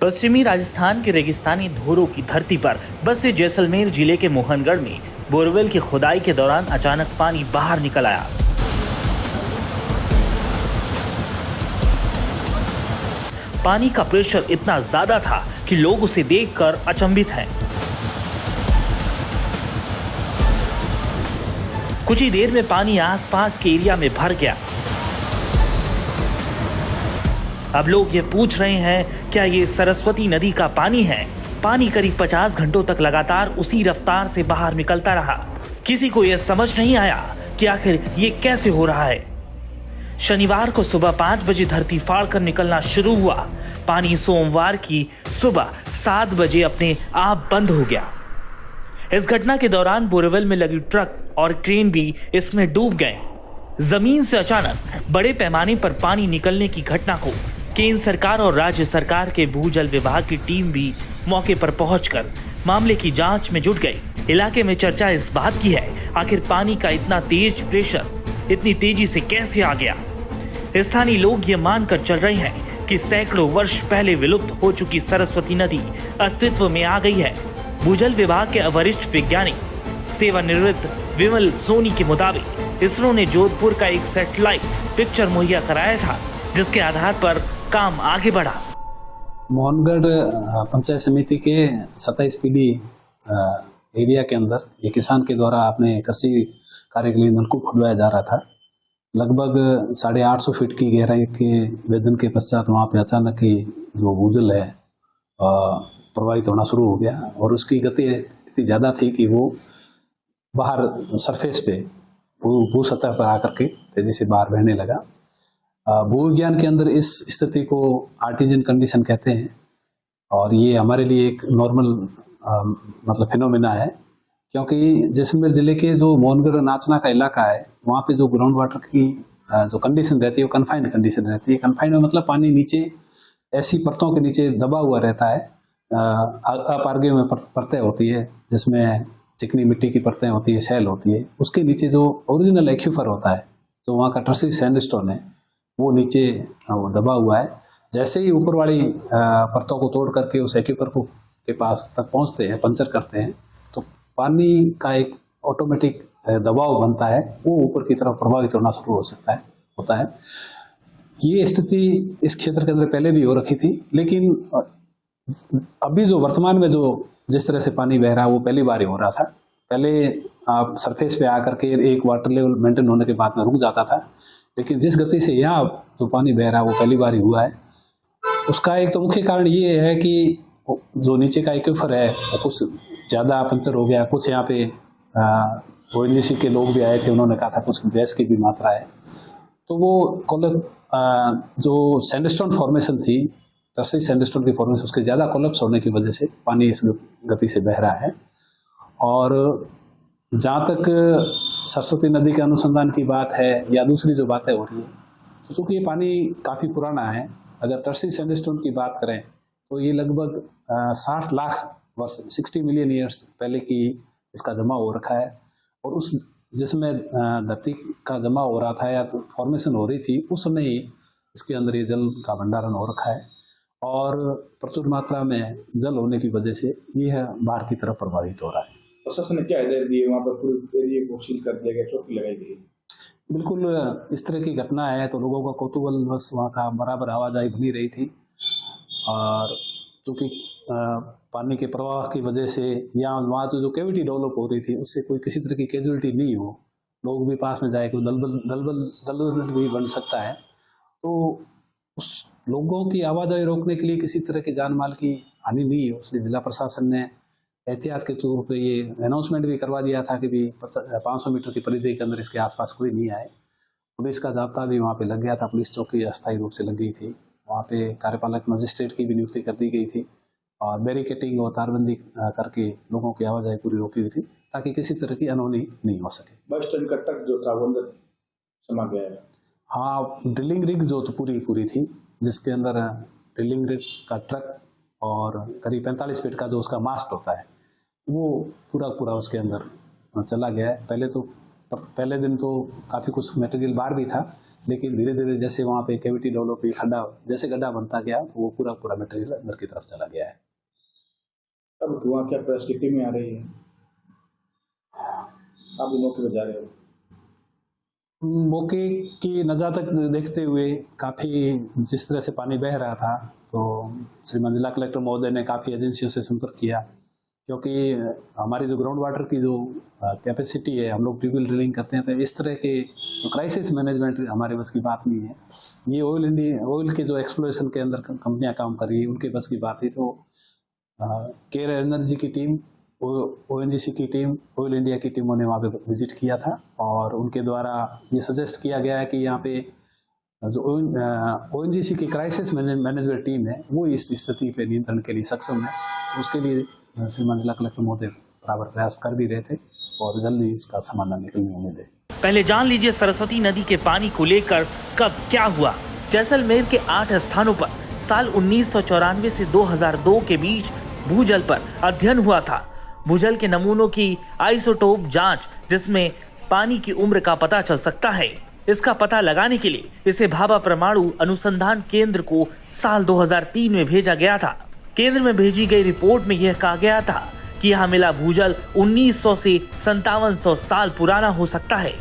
पश्चिमी राजस्थान के रेगिस्तानी धोरों की धरती पर बसे जैसलमेर जिले के मोहनगढ़ में बोरवेल की खुदाई के दौरान अचानक पानी बाहर निकल आया। पानी का प्रेशर इतना ज्यादा था कि लोग उसे देखकर अचंभित हैं। कुछ ही देर में पानी आसपास के एरिया में भर गया। अब लोग ये पूछ रहे हैं, क्या ये सरस्वती नदी का पानी है? पानी करीब 50 घंटों तक लगातार उसी रफ्तार से बाहर निकलता रहा। किसी को यह समझ नहीं आया कि आखिर ये कैसे हो रहा है। शनिवार को सुबह 5 बजे धरती फाड़कर निकलना शुरू हुआ। पानी सोमवार की सुबह 7 बजे अपने आप बंद हो गया। इस घटना के दौरान बोरवेल में लगी ट्रक और क्रेन भी इसमें डूब गए। जमीन से अचानक बड़े पैमाने पर पानी निकलने की घटना को केंद्र सरकार और राज्य सरकार के भूजल विभाग की टीम भी मौके पर पहुंचकर मामले की जांच में जुट गई। इलाके में चर्चा इस बात की है, आखिर पानी का इतना तेज प्रेशर इतनी तेजी से कैसे आ गया। स्थानीय लोग ये मानकर चल रहे हैं कि सैकड़ों वर्ष पहले विलुप्त हो चुकी सरस्वती नदी अस्तित्व में आ गई है। भूजल विभाग के वरिष्ठ वैज्ञानिक सेवानिवृत्त विमल सोनी के मुताबिक इसरो ने जोधपुर का एक सैटेलाइट पिक्चर मुहैया कराया था, जिसके आधार पर काम आगे बढ़ा। मोहनगढ़ पंचायत समिति के 27 पीडी एरिया के अंदर ये किसान के द्वारा अपने कृषि कार्य के लिए नलकूप खुदवाया जा रहा था। लगभग 850 फीट की गहराई के वेदन के पश्चात वहाँ पे अचानक ही जो भूजल है प्रवाहित होना शुरू हो गया और उसकी गति इतनी ज़्यादा थी कि वो बाहर सरफेस पे भू सतह पर आकर के तेजी से बाहर बहने लगा। भूविज्ञान के अंदर इस स्थिति को आर्टिजन कंडीशन कहते हैं और ये हमारे लिए एक नॉर्मल मतलब फिनोमेना है, क्योंकि जैसलमेर जिले के जो मोहनगढ़ नाचना का इलाका है वहाँ पे जो ग्राउंड वाटर की जो कंडीशन रहती है वो कन्फाइंड कंडीशन रहती है। कन्फाइंड में मतलब पानी नीचे ऐसी परतों के नीचे दबा हुआ रहता है। अपारगे में परतें होती है जिसमें चिकनी मिट्टी की परतें होती है, शैल होती है। उसके नीचे जो ओरिजिनल एक्यूफर होता है, जो वहाँ का ट्रसी सैंडस्टोन है, वो नीचे दबा हुआ है। जैसे ही ऊपर वाली परतों को तोड़ करके उस एक्यूफर को के पास तक पहुँचते हैं, पंचर करते हैं, तो पानी का एक ऑटोमेटिक दबाव बनता है, वो ऊपर की तरफ प्रभावित होना शुरू होता है। ये स्थिति इस क्षेत्र के अंदर पहले भी हो रखी थी, लेकिन अभी जो वर्तमान में जो जिस तरह से पानी बह रहा है वो पहली बार ही हो रहा था। पहले आप सरफेस पे आकर के एक वाटर लेवल मेंटेन होने के बाद में रुक जाता था, लेकिन जिस गति से यहाँ जो पानी बह रहा है वो पहली बार ही हुआ है। उसका एक तो मुख्य कारण ये है कि जो नीचे का एक्यूफर है वो कुछ ज़्यादा पंचर हो गया। कुछ यहाँ पे ONGC के लोग भी आए थे, उन्होंने कहा था कुछ गैस की भी मात्रा है, तो वो जो सैंडस्टोन फॉर्मेशन थी, टर्सरी सैंडस्टोन की फॉर्मेशन, उसके ज़्यादा कोलैप्स होने की वजह से पानी इस गति से बह रहा है। और जहाँ तक सरस्वती नदी के अनुसंधान की बात है या दूसरी जो बातें हो रही है, तो चूँकि ये पानी काफ़ी पुराना है, अगर टर्सरी सैंडस्टोन की बात करें तो ये लगभग 60 लाख वर्ष 60 मिलियन ईयर्स पहले की इसका जमा हो रखा है। और उस जिसमें धरती का जमा हो रहा था या फॉर्मेशन हो रही थी, उस समय ही इसके अंदर ये जल का भंडारण हो रखा है और प्रचुर मात्रा में जल होने की वजह से यह बाहर की तरफ प्रभावित हो रहा है। प्रशासन ने क्या हिदायत दी है? वहाँ पर पूरे एरिया को सील कर दिया गया, चौकी लगाई गई? बिल्कुल, इस तरह की घटना है तो लोगों का कौतूहल बस वहाँ का बराबर आवाजाही बनी रही थी। और क्योंकि पानी के प्रवाह की वजह से या वहाँ जो कैविटी डेवलप हो रही थी उससे कोई किसी तरह की कैजुअलिटी नहीं हो, लोग भी पास में जाए, कोई दलदल भी बन सकता है, तो उस लोगों की आवाजाही रोकने के लिए किसी तरह की जान माल की हानि नहीं हो, इसलिए जिला प्रशासन ने एहतियात के तौर पे ये अनाउंसमेंट भी करवा दिया था कि भी 500 मीटर की परिधि के अंदर इसके आसपास कोई नहीं आए। पुलिस का जाब्ता भी वहाँ पे लग गया था, पुलिस चौकी अस्थायी रूप से लग गई थी। वहाँ पे कार्यपालक मजिस्ट्रेट की भी नियुक्ति कर दी गई थी और बैरिकेटिंग और तारबंदी करके लोगों की आवाजाही पूरी रोकी हुई थी ताकि किसी तरह की अनहोनी नहीं हो सके। बस स्टैंड का ट्रक जो था वो अंदर समा गया है। हाँ, ड्रिलिंग रिग जो तो पूरी थी, जिसके अंदर ड्रिलिंग रिग का ट्रक और करीब 45 फीट का जो उसका मास्ट होता है वो पूरा उसके अंदर चला गया है। पहले दिन तो काफ़ी कुछ मटेरियल बाहर भी था, लेकिन धीरे धीरे जैसे वहाँ पे कैविटी डेवलप हुई, खड्डा जैसे गड्ढा बनता गया वो पूरा पूरा मटेरियल अंदर की तरफ चला गया है। अब धुआं क्या परिस्थिति में आ रही है? आप भी मौके पर जा रहे हो? मौके की नज़ाकत देखते हुए काफ़ी जिस तरह से पानी बह रहा था, तो श्रीमान जिला कलेक्टर महोदय ने काफ़ी एजेंसियों से संपर्क किया, क्योंकि हमारी जो ग्राउंड वाटर की जो कैपेसिटी है, हम लोग ट्यूबवेल ड्रिलिंग करते हैं, तो इस तरह के तो क्राइसिस मैनेजमेंट हमारे बस की बात नहीं है। ये ऑयल के जो एक्सप्लोरेशन के अंदर कंपनियां काम कर रही है उनके बस की बात है। तो केयर एनर्जी की टीम, ONGC की टीम, ऑयल इंडिया की टीमों ने वहाँ पे विजिट किया था और उनके द्वारा ये सजेस्ट किया गया है कि यहाँ पे जो ONGC की क्राइसिस मैनेजमेंट टीम है वो इस स्थिति पे नियंत्रण के लिए सक्षम है। तो उसके लिए श्रीमान जिला कलेक्टर महोदय बराबर प्रयास कर भी रहे थे और जल्दी इसका समाधान निकलने उम्मीद है। पहले जान लीजिए सरस्वती नदी के पानी को लेकर कब क्या हुआ। जैसलमेर के 8 स्थानों पर साल 1994 से 2002 के बीच भूजल पर अध्ययन हुआ था। भूजल के नमूनों की आइसोटोप जांच, जिसमें पानी की उम्र का पता चल सकता है, इसका पता लगाने के लिए इसे भाभा परमाणु अनुसंधान केंद्र को साल 2003 में भेजा गया था। केंद्र में भेजी गई रिपोर्ट में यह कहा गया था कि यहाँ मिला भूजल 1900 से 5700 साल पुराना हो सकता है।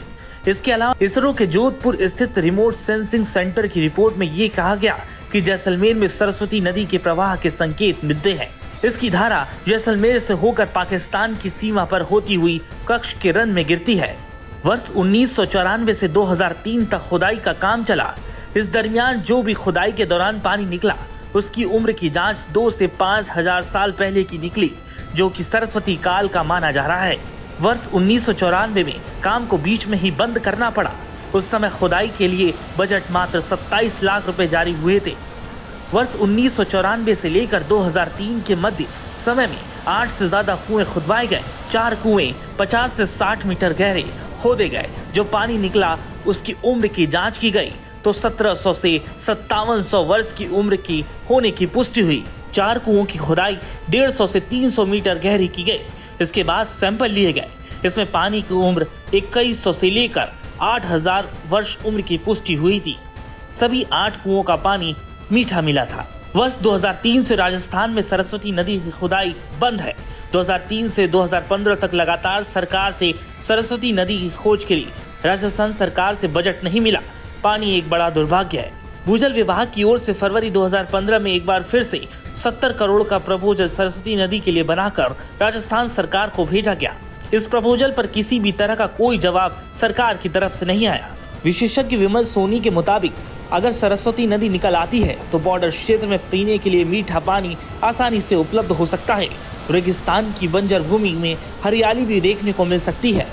इसके अलावा इसरो के जोधपुर स्थित रिमोट सेंसिंग सेंटर की रिपोर्ट में ये कहा गया कि जैसलमेर में सरस्वती नदी के प्रवाह के संकेत मिलते हैं। इसकी धारा जैसलमेर से होकर पाकिस्तान की सीमा पर होती हुई कच्छ के रन में गिरती है। वर्ष 1994 से 2003 तक खुदाई का काम चला। इस दरमियान जो भी खुदाई के दौरान पानी निकला उसकी उम्र की जांच 2 से 5000 साल पहले की निकली, जो कि सरस्वती काल का माना जा रहा है। वर्ष 1994 में काम को बीच में ही बंद करना पड़ा। उस समय खुदाई के लिए बजट मात्र 27 लाख रुपए जारी हुए थे। वर्ष 1994 से लेकर 2003 के मध्य समय में 8 से ज्यादा कुएं खुदवाए गए। 4 कुएं 50 से 60 मीटर गहरे खोदे गए। जो पानी निकला उसकी उम्र की जांच की गई तो 1700 से 5700 वर्ष की उम्र की होने की पुष्टि हुई। 4 कुओं की खुदाई 150 से 300 मीटर गहरी की गई। इसके बाद सैंपल लिए गए। इसमें पानी की उम्र 2100 से लेकर 8000 वर्ष उम्र की पुष्टि हुई थी। सभी 8 कुओं का पानी मीठा मिला था। वर्ष 2003 से राजस्थान में सरस्वती नदी की खुदाई बंद है। 2003 से 2015 तक लगातार सरकार से सरस्वती नदी की खोज के लिए राजस्थान सरकार से बजट नहीं मिला। पानी एक बड़ा दुर्भाग्य है। भूजल विभाग की ओर से फरवरी 2015 में एक बार फिर से 70 करोड़ का प्रपोजल सरस्वती नदी के लिए बनाकर राजस्थान सरकार को भेजा गया। इस प्रपोजल पर किसी भी तरह का कोई जवाब सरकार की तरफ से नहीं आया। विशेषज्ञ विमल सोनी के मुताबिक अगर सरस्वती नदी निकल आती है तो बॉर्डर क्षेत्र में पीने के लिए मीठा पानी आसानी से उपलब्ध हो सकता है। रेगिस्तान की बंजर भूमि में हरियाली भी देखने को मिल सकती है।